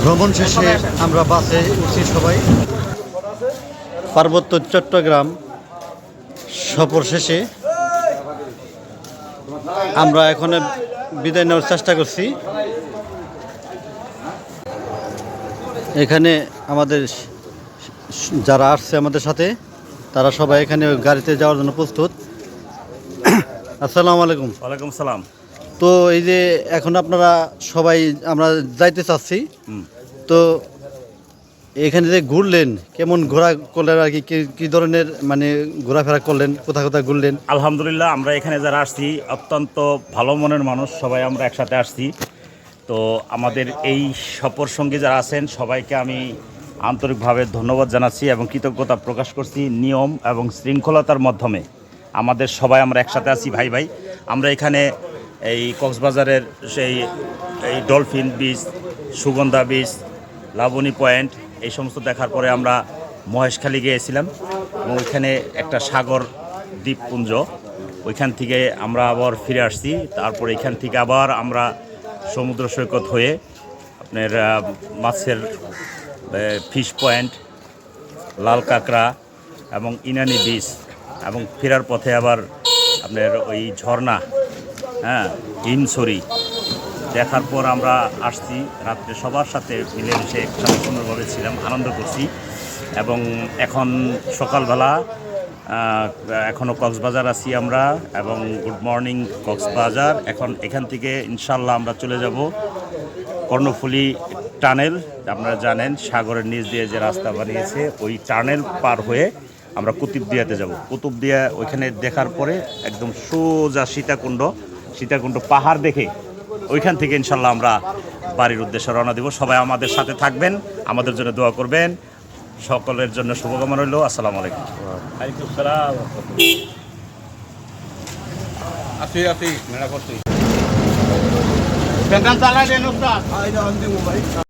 ভ্রমণ শেষে আমরা বাসে উঠছি সবাই। পার্বত্য চট্টগ্রাম সফর শেষে আমরা এখন বিদায় নেওয়ার চেষ্টা করছি। এখানে আমাদের যারা আসছে আমাদের সাথে তারা সবাই এখানে গাড়িতে যাওয়ার জন্য প্রস্তুত। আসসালামু আলাইকুম। ওয়ালাইকুম সালাম। তো এই যে এখন আপনারা সবাই আমরা যাইতে চাচ্ছি, তো এখানে যে ঘুরলেন কেমন ঘোরা করলেন আর কি কি ধরনের মানে ঘোরাফেরা করলেন, কোথায় কোথায় ঘুরলেন? আলহামদুলিল্লাহ, আমরা এখানে যারা আসছি অত্যন্ত ভালো মনের মানুষ, সবাই আমরা একসাথে আসছি। তো আমাদের এই সফর সঙ্গী যারা আছেন সবাইকে আমি আন্তরিকভাবে ধন্যবাদ জানাচ্ছি এবং কৃতজ্ঞতা প্রকাশ করছি। নিয়ম এবং শৃঙ্খলতার মাধ্যমে আমাদের সবাই আমরা একসাথে আছি ভাই ভাই। আমরা এখানে এই কক্সবাজারের সেই Dolphin Beach, Sugandha Beach, Laboni Point এই সমস্ত দেখার পরে আমরা মহেশখালী গিয়েছিলাম এবং ওইখানে একটা সাগর দ্বীপপুঞ্জ, ওইখান থেকে আমরা আবার ফিরে আসছি। তারপর এখান থেকে আবার আমরা সমুদ্র সৈকত হয়ে আপনার মাছের ফিশ পয়েন্ট, লাল কাঁকড়া এবং ইনানি বিচ এবং ফেরার পথে আবার আপনার ওই ঝর্ণা, হিমছড়ি দেখার পর আমরা আসছি। রাত্রে সবার সাথে মিলেমিশে একসাথে সুন্দরভাবে ছিলাম, আনন্দ করছি। এবং এখন সকালবেলা এখনও কক্সবাজার আছি আমরা এবং গুড মর্নিং কক্সবাজার। এখন এখান থেকে ইনশাল্লাহ আমরা চলে যাব কর্ণফুলী টানেল। আপনারা জানেন সাগরের নিচ দিয়ে যে রাস্তা বানিয়েছে, ওই টানেল পার হয়ে আমরা কুতুবদিয়াতে যাব। কুতুবদিয়া ওইখানে দেখার পরে একদম সোজা সীতাকুণ্ড পাহাড় দেখে ওইখান থেকে ইনশাল্লাহ আমরা বাড়ির উদ্দেশ্যে রওনা দেব। সবাই আমাদের সাথে থাকবেন, আমাদের জন্য দোয়া করবেন। সকলের জন্য শুভকামনা রইল। আসসালামু আলাইকুম। ওয়ালাইকুম সালাম।